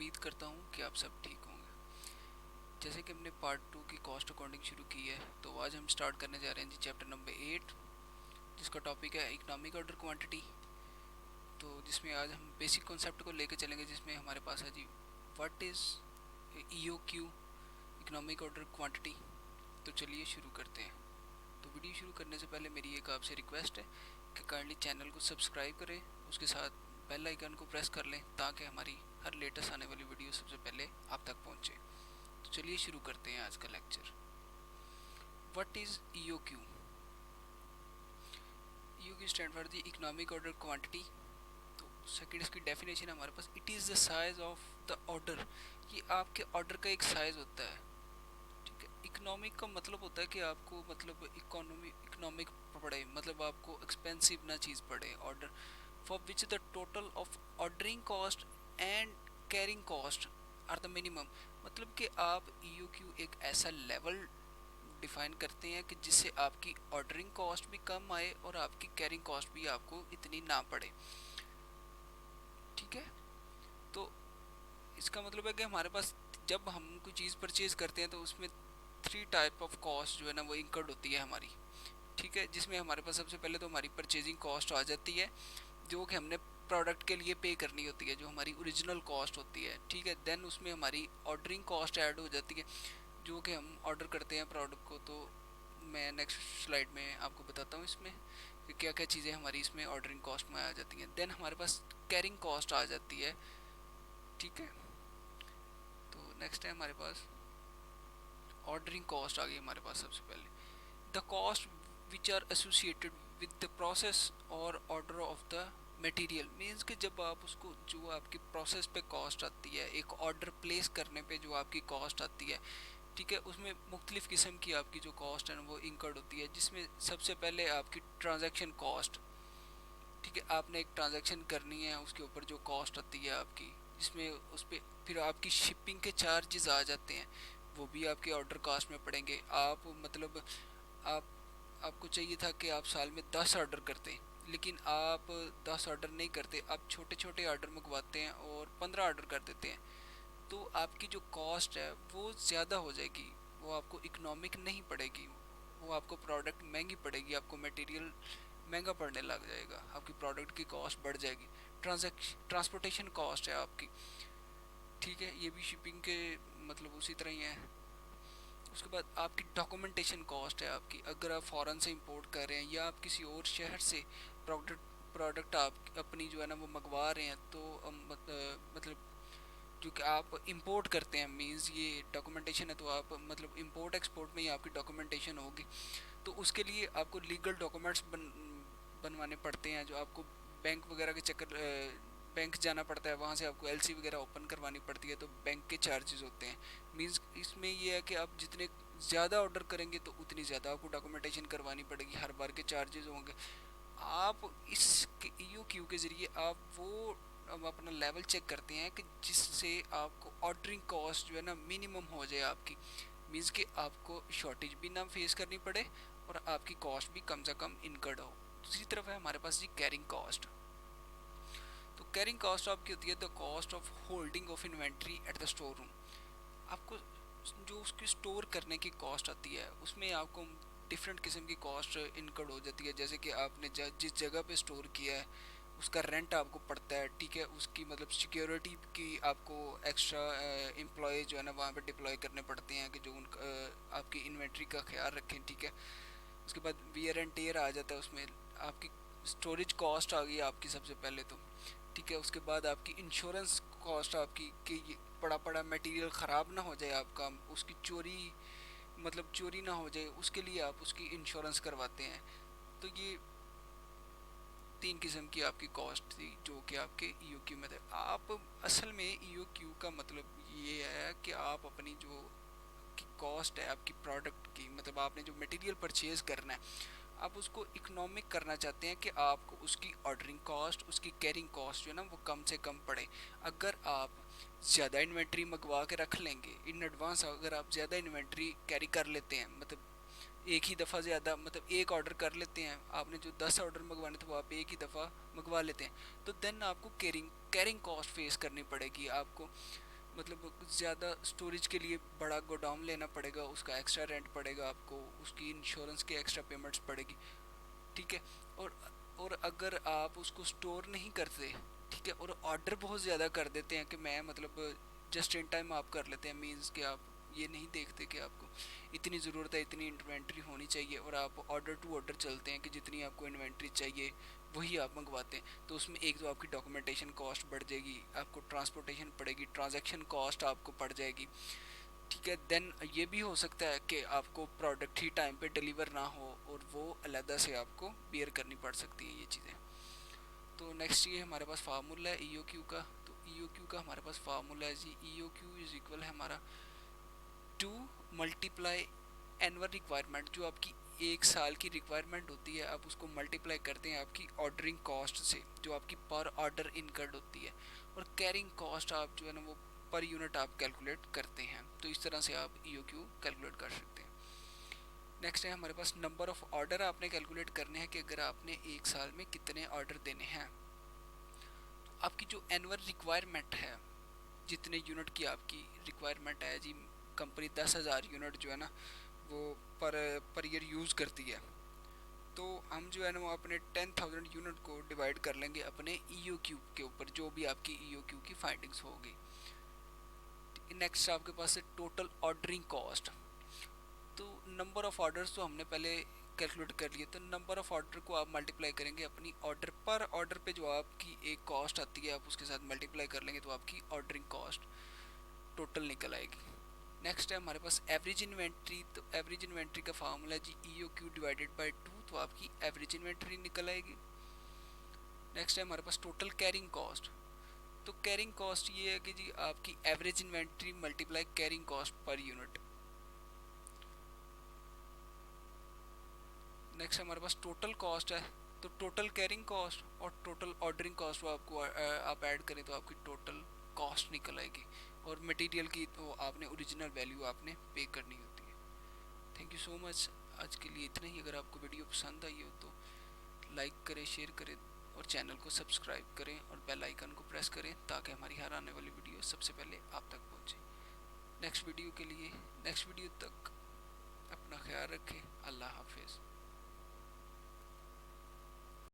उम्मीद करता हूँ कि आप सब ठीक होंगे। जैसे कि हमने पार्ट 2 की कॉस्ट अकाउंटिंग शुरू की है, तो आज हम स्टार्ट करने जा रहे हैं जी चैप्टर नंबर 8, जिसका टॉपिक है इकोनॉमिक ऑर्डर क्वांटिटी। तो जिसमें आज हम बेसिक कॉन्सेप्ट को लेकर चलेंगे, जिसमें हमारे पास है जी what is EOQ, economic order quantity. तो चलिए शुरू करते हैं। तो वीडियो शुरू करने से पहले मेरी एक आपसे रिक्वेस्ट है कि काइंडली चैनल को सब्सक्राइब करें, उसके साथ बेल आइकन को प्रेस कर लें ताकि हमारी हर लेटेस्ट आने वाली वीडियो सबसे पहले आप तक पहुंचे। तो चलिए शुरू करते हैं आज का lecture. What is EOQ? EOQ stand for the economic order quantity. तो सेकंड इसकी डेफिनेशन है हमारे पास, it is the size of the order. ये आपके ऑर्डर का एक साइज होता है, ठीक है। इकोनॉमिक का मतलब होता है कि आपको मतलब इकोनॉमिक पड़े, मतलब आपको एक्सपेंसिव ना चीज़ पड़े। Order for which the total of ordering cost and carrying cost are the minimum. मतलब कि आप ईओक्यू एक ऐसा लेवल डिफाइन करते हैं कि जिससे आपकी ऑर्डरिंग कॉस्ट भी कम आए और आपकी कैरिंग कॉस्ट भी आपको इतनी ना पड़े, ठीक है। तो इसका मतलब है कि हमारे पास जब हम कोई चीज़ परचेज करते हैं तो उसमें थ्री टाइप ऑफ कॉस्ट जो है ना वो इंकर्ड होती है हमारी, ठीक है। जिसमें हमारे पास सबसे पहले तो हमारी परचेजिंग कॉस्ट आ जाती है, जो कि हमने प्रोडक्ट के लिए पे करनी होती है, जो हमारी ओरिजिनल कॉस्ट होती है, ठीक है। देन उसमें हमारी ऑर्डरिंग कॉस्ट ऐड हो जाती है, जो कि हम ऑर्डर करते हैं प्रोडक्ट को। तो मैं नेक्स्ट स्लाइड में आपको बताता हूँ इसमें कि क्या क्या चीज़ें हमारी इसमें ऑर्डरिंग कॉस्ट में आ जाती हैं। देन हमारे पास कैरिंग कॉस्ट आ जाती है, ठीक है। तो नेक्स्ट है हमारे पास ऑर्डरिंग कॉस्ट आ गई हमारे पास सबसे पहले। The cost which are associated with the process और order of the material. Means कि जब आप उसको, जो आपकी प्रोसेस पे कॉस्ट आती है, एक ऑर्डर प्लेस करने पे जो आपकी कॉस्ट आती है, ठीक है, उसमें मुख्तलिफ़ किस्म की आपकी जो कॉस्ट है वो इंकर्ड होती है। जिसमें सबसे पहले आपकी ट्रांजैक्शन कॉस्ट, ठीक है। आपने एक ट्रांजैक्शन करनी है, उसके ऊपर जो कॉस्ट आती है आपकी, जिसमें उस पर फिर आपकी शिपिंग के चार्जेस आ जाते हैं, वो भी आपके ऑर्डर कॉस्ट में पड़ेंगे। आप मतलब आप आपको चाहिए था कि आप साल में 10 ऑर्डर करते, लेकिन आप 10 ऑर्डर नहीं करते, आप छोटे छोटे ऑर्डर मंगवाते हैं और 15 ऑर्डर कर देते हैं। तो आपकी जो कॉस्ट है वो ज़्यादा हो जाएगी, वो आपको इकोनॉमिक नहीं पड़ेगी, वो आपको प्रोडक्ट महंगी पड़ेगी, आपको मटेरियल महंगा पड़ने लग जाएगा, आपकी प्रोडक्ट की कॉस्ट बढ़ जाएगी। ट्रांसपोर्टेशन कॉस्ट है आपकी, ठीक है, ये भी शिपिंग के मतलब उसी तरह ही है। उसके बाद आपकी डॉक्यूमेंटेशन कॉस्ट है आपकी, अगर आप फॉरेन से इंपोर्ट कर रहे हैं या आप किसी और शहर से प्रोडक्ट आप अपनी जो है ना वो मंगवा रहे हैं, तो मतलब जो कि आप इंपोर्ट करते हैं, मीन्स ये डॉक्यूमेंटेशन है, तो आप मतलब इंपोर्ट एक्सपोर्ट में ही आपकी डॉक्यूमेंटेशन होगी। तो उसके लिए आपको लीगल डॉक्यूमेंट्स बनवाने पड़ते हैं, जो आपको बैंक वगैरह के चक्कर, बैंक जाना पड़ता है, वहाँ से आपको एलसी वगैरह ओपन करवानी पड़ती है, तो बैंक के चार्जेस होते हैं। मीन्स इसमें ये है कि आप जितने ज़्यादा ऑर्डर करेंगे तो उतनी ज़्यादा आपको डॉक्यूमेंटेशन करवानी पड़ेगी, हर बार के चार्जेस होंगे। आप इस यू क्यू के ज़रिए आप वो अब अपना लेवल चेक करते हैं कि जिससे आपको ऑर्डरिंग कॉस्ट जो है ना मिनिमम हो जाए आपकी। मीन्स कि आपको शॉर्टेज भी ना फेस करनी पड़े और आपकी कॉस्ट भी कम से कम इनकर्ड हो। दूसरी तरफ है हमारे पास जी कैरिंग कॉस्ट। तो कैरिंग कॉस्ट आपकी होती है the cost of holding of inventory at the store room. आपको जो उसकी स्टोर करने की कॉस्ट आती है, उसमें आपको डिफरेंट किस्म की कॉस्ट इनकर्ड हो जाती है। जैसे कि आपने जिस जगह पे स्टोर किया है उसका रेंट आपको पड़ता है, ठीक है। उसकी मतलब सिक्योरिटी की आपको एक्स्ट्रा एम्प्लॉय जो है ना वहाँ पे डिप्लॉय करने पड़ते हैं कि जो उन आपकी इन्वेंट्री का ख्याल रखें, ठीक है। उसके बाद वियर एंड टेयर आ जाता है उसमें। आपकी स्टोरेज कॉस्ट आ गई आपकी सबसे पहले तो, ठीक है। उसके बाद आपकी इंश्योरेंस कॉस्ट आपकी कि पड़ा पड़ा मटेरियल ख़राब ना हो जाए आपका, उसकी चोरी मतलब चोरी ना हो जाए, उसके लिए आप उसकी इंश्योरेंस करवाते हैं। तो ये तीन किस्म की आपकी कॉस्ट थी जो कि आपके ईओक्यू में थे। आप असल में ईओक्यू का मतलब ये है कि आप अपनी जो की कॉस्ट है आपकी प्रोडक्ट की, मतलब आपने जो मटेरियल परचेज करना है आप उसको इकोनॉमिक करना चाहते हैं कि आपको उसकी ऑर्डरिंग कॉस्ट, उसकी कैरिंग कॉस्ट जो है ना वो कम से कम पड़े। अगर आप ज़्यादा इन्वेंट्री मंगवा के रख लेंगे इन एडवांस, अगर आप ज़्यादा इन्वेंट्री कैरी कर लेते हैं, मतलब एक ही दफ़ा ज़्यादा, मतलब एक ऑर्डर कर लेते हैं, आपने जो 10 ऑर्डर मंगवाने थे वो आप एक ही दफ़ा मंगवा लेते हैं, तो देन आपको कैरिंग कैरिंग कॉस्ट फेस करनी पड़ेगी आपको। मतलब ज़्यादा स्टोरेज के लिए बड़ा गोडाउन लेना पड़ेगा, उसका एक्स्ट्रा रेंट पड़ेगा आपको, उसकी इंश्योरेंस की एक्स्ट्रा पेमेंट्स पड़ेगी। ठीक है। और और अगर आप उसको स्टोर नहीं करते, ठीक है, और ऑर्डर बहुत ज़्यादा कर देते हैं कि मैं मतलब जस्ट इन टाइम आप कर लेते हैं, मीन्स कि आप ये नहीं देखते कि आपको इतनी ज़रूरत है, इतनी इन्वेंट्री होनी चाहिए, और आप ऑर्डर टू ऑर्डर चलते हैं कि जितनी आपको इन्वेंट्री चाहिए वही आप मंगवाते हैं, तो उसमें एक तो आपकी डॉक्यूमेंटेशन कॉस्ट बढ़ जाएगी, आपको ट्रांसपोर्टेशन पड़ेगी, ट्रांजैक्शन कॉस्ट आपको पड़ जाएगी। ठीक है। देन ये भी हो सकता है कि आपको प्रोडक्ट ही टाइम पे डिलीवर ना हो, और वो अलहदा से आपको बियर करनी पड़ सकती हैं ये चीज़ें। तो नेक्स्ट ये हमारे पास फार्मूला है ई ओ क्यू का। तो ई ओ क्यू का हमारे पास फार्मूला है जी, E O Q is equal है हमारा टू मल्टीप्लाई एनुअल रिक्वायरमेंट, जो आपकी एक साल की रिक्वायरमेंट होती है, आप उसको मल्टीप्लाई करते हैं आपकी ऑर्डरिंग कॉस्ट से, जो आपकी पर ऑर्डर इनकर्ड होती है, और कैरिंग कॉस्ट आप जो है ना वो पर यूनिट आप कैलकुलेट करते हैं। तो इस तरह से आप ई ओ क्यू कैलकुलेट कर सकते हैं। नेक्स्ट है हमारे पास नंबर ऑफ ऑर्डर आपने कैलकुलेट करने हैं कि अगर आपने एक साल में कितने ऑर्डर देने हैं। तो आपकी जो एनुअल रिक्वायरमेंट है, जितने यूनिट की आपकी रिक्वायरमेंट है जी, कंपनी 10,000 यूनिट जो है ना वो पर ईयर यूज़ करती है, तो हम जो है ना वो अपने 10,000 यूनिट को डिवाइड कर लेंगे अपने ई ओ क्यू के ऊपर, जो भी आपकी ई ओ क्यू की फाइंडिंग्स होगी। नेक्स्ट आपके पास है टोटल ऑर्डरिंग कॉस्ट। तो नंबर ऑफ ऑर्डर्स तो हमने पहले कैलकुलेट कर लिए, तो नंबर ऑफ ऑर्डर को आप मल्टीप्लाई करेंगे अपनी ऑर्डर पर ऑर्डर पे जो आपकी एक कॉस्ट आती है, आप उसके साथ मल्टीप्लाई कर लेंगे, तो आपकी ऑर्डरिंग कॉस्ट टोटल निकल आएगी। नेक्स्ट है हमारे पास एवरेज इन्वेंट्री। तो एवरेज इन्वेंट्री का फार्मूला जी E O Q divided by 2, तो आपकी एवरेज इन्वेंट्री निकल आएगी। नेक्स्ट है हमारे पास टोटल कैरिंग कॉस्ट। तो कैरिंग कॉस्ट ये है कि जी आपकी average inventory multiply carrying cost per unit. Next हमारे पास टोटल कॉस्ट है। तो टोटल कैरिंग कॉस्ट और टोटल ऑर्डरिंग कॉस्ट वो आपको आप ऐड करें तो आपकी टोटल कॉस्ट निकल आएगी, और मटेरियल की तो आपने ओरिजिनल वैल्यू आपने पे करनी होती है। Thank you so much. आज के लिए इतना ही। अगर आपको वीडियो पसंद आई हो तो लाइक करें, शेयर करें, और चैनल को सब्सक्राइब करें, और बेल आइकन को प्रेस करें ताकि हमारी हर आने वाली वीडियो सबसे पहले आप तक पहुंचे। नेक्स्ट वीडियो के लिए, नेक्स्ट वीडियो तक अपना ख्याल रखें। अल्लाह हाफिज़।